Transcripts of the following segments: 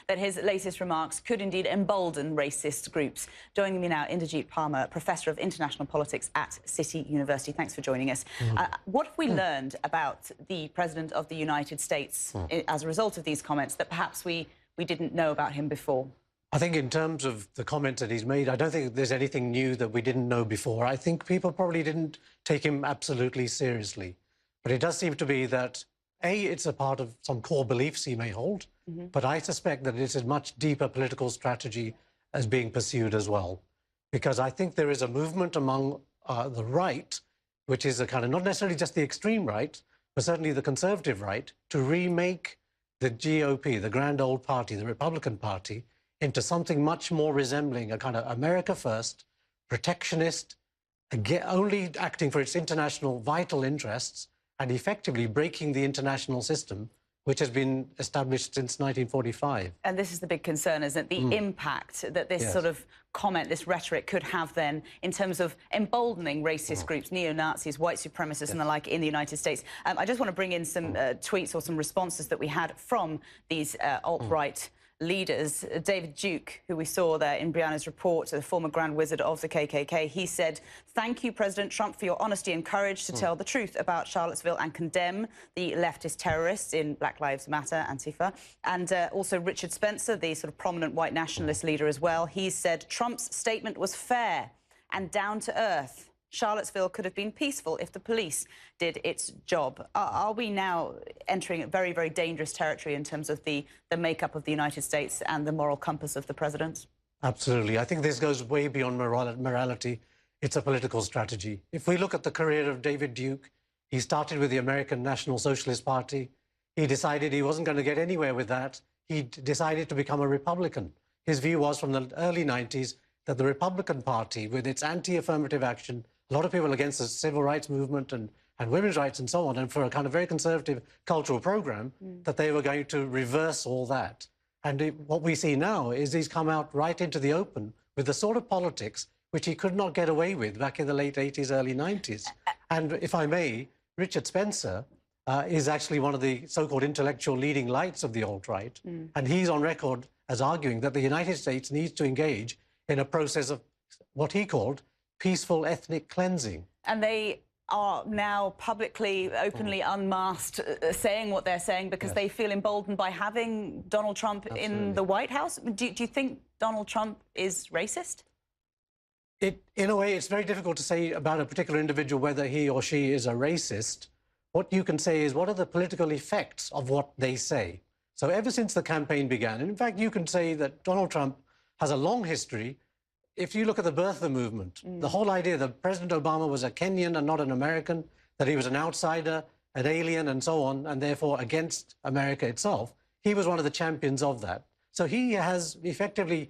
that his latest remarks could indeed embolden racist groups. Joining me now, Inderjeet Parmar, Professor of International Politics at City University. Thanks for joining us. What have we learned about the President of the United States as a result of these comments that perhaps we didn't know about him before? I think in terms of the comments that he's made, I don't think there's anything new that we didn't know before. I think people probably didn't take him absolutely seriously. But it does seem to be that, A, it's a part of some core beliefs he may hold, but I suspect that it's a much deeper political strategy as being pursued as well. Because I think there is a movement among the right, which is a kind of not necessarily just the extreme right, but certainly the conservative right, to remake the GOP, the grand old party, the Republican Party, into something much more resembling a kind of America first, protectionist, only acting for its international vital interests and effectively breaking the international system, which has been established since 1945. And this is the big concern, isn't it? The impact that this sort of comment, this rhetoric could have then in terms of emboldening racist groups, neo-Nazis, white supremacists and the like in the United States. I just want to bring in some tweets or some responses that we had from these alt-right leaders. David Duke, who we saw there in Brianna's report, the former Grand Wizard of the KKK, he said, "Thank you, President Trump, for your honesty and courage to tell the truth about Charlottesville and condemn the leftist terrorists in Black Lives Matter, Antifa." And also Richard Spencer, the sort of prominent white nationalist leader as well, he said, "Trump's statement was fair and down to earth. Charlottesville could have been peaceful if the police did its job." Are we now entering a very, very dangerous territory in terms of the makeup of the United States and the moral compass of the president? Absolutely. I think this goes way beyond morality. It's a political strategy. If we look at the career of David Duke, he started with the American National Socialist Party. He decided he wasn't going to get anywhere with that. He decided to become a Republican. His view was from the early 90s that the Republican Party, with its anti-affirmative action, a lot of people against the civil rights movement and women's rights and so on, and for a kind of very conservative cultural program, that they were going to reverse all that. And what we see now is he's come out right into the open with the sort of politics which he could not get away with back in the late 80s, early 90s. And if I may, Richard Spencer is actually one of the so-called intellectual leading lights of the alt-right. And he's on record as arguing that the United States needs to engage in a process of what he called peaceful ethnic cleansing. And they are now publicly, openly unmasked, saying what they're saying because they feel emboldened by having Donald Trump in the White House. Do you think Donald Trump is racist? In a way, it's very difficult to say about a particular individual whether he or she is a racist. What you can say is, what are the political effects of what they say? So ever since the campaign began, and in fact, you can say that Donald Trump has a long history. If you look at the birth of the movement, the whole idea that President Obama was a Kenyan and not an American, that he was an outsider, an alien and so on, and therefore against America itself, he was one of the champions of that. So he has effectively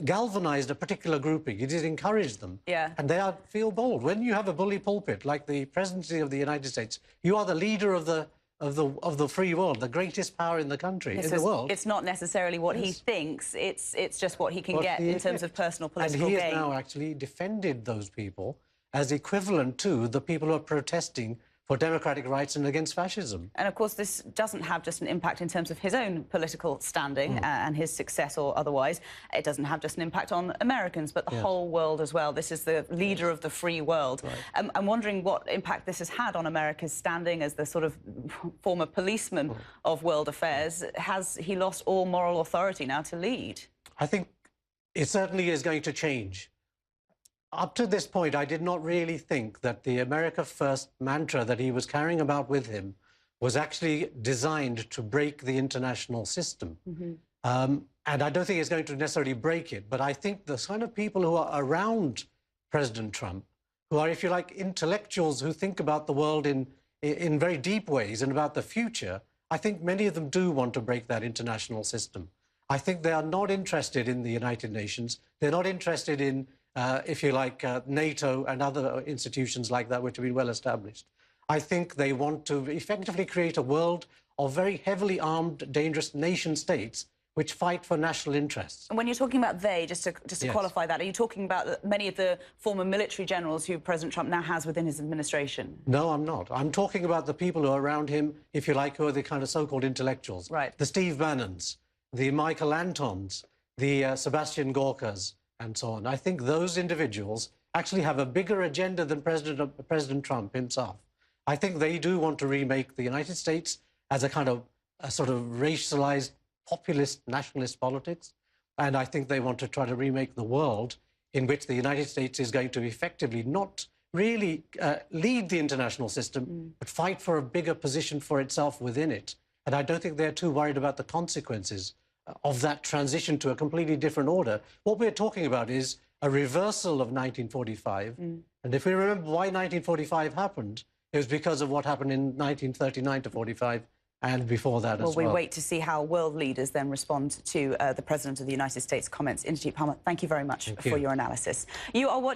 galvanized a particular grouping. He did encourage them. And they feel bold. When you have a bully pulpit like the presidency of the United States, you are the leader of the free world, the greatest power in the country, in the world. It's not necessarily what he thinks, it's just what he can get in terms of personal political gain. And he has now actually defended those people as equivalent to the people who are protesting for democratic rights and against fascism. And of course, this doesn't have just an impact in terms of his own political standing and his success or otherwise. It doesn't have just an impact on Americans, but the whole world as well. This is the leader of the free world. I'm wondering what impact this has had on America's standing as the sort of former policeman of world affairs. Has he lost all moral authority now to lead? I think it certainly is going to change. Up to this point, I did not really think that the America First mantra that he was carrying about with him was actually designed to break the international system. And I don't think it's going to necessarily break it, but I think the kind of people who are around President Trump, who are, if you like, intellectuals who think about the world in very deep ways and about the future, I think many of them do want to break that international system. I think they are not interested in the United Nations. They're not interested in if you like, NATO and other institutions like that, which have been well established. I think they want to effectively create a world of very heavily armed, dangerous nation states which fight for national interests. And when you're talking about they, just to qualify that, are you talking about many of the former military generals who President Trump now has within his administration? No, I'm not. I'm talking about the people who are around him, if you like, who are the kind of so-called intellectuals. Right. The Steve Bannons, the Michael Antons, the Sebastian Gorkas, and so on. I think those individuals actually have a bigger agenda than President Trump himself. I think they do want to remake the United States as a kind of a sort of racialized, populist, nationalist politics. And I think they want to try to remake the world in which the United States is going to effectively not really lead the international system, but fight for a bigger position for itself within it. And I don't think they're too worried about the consequences of that transition to a completely different order. What we're talking about is a reversal of 1945. And if we remember why 1945 happened, it was because of what happened in 1939 to 45 and before that as well. Well, we wait to see how world leaders then respond to the President of the United States comments. Inderjeet Parmar, thank you very much for your analysis. You are watching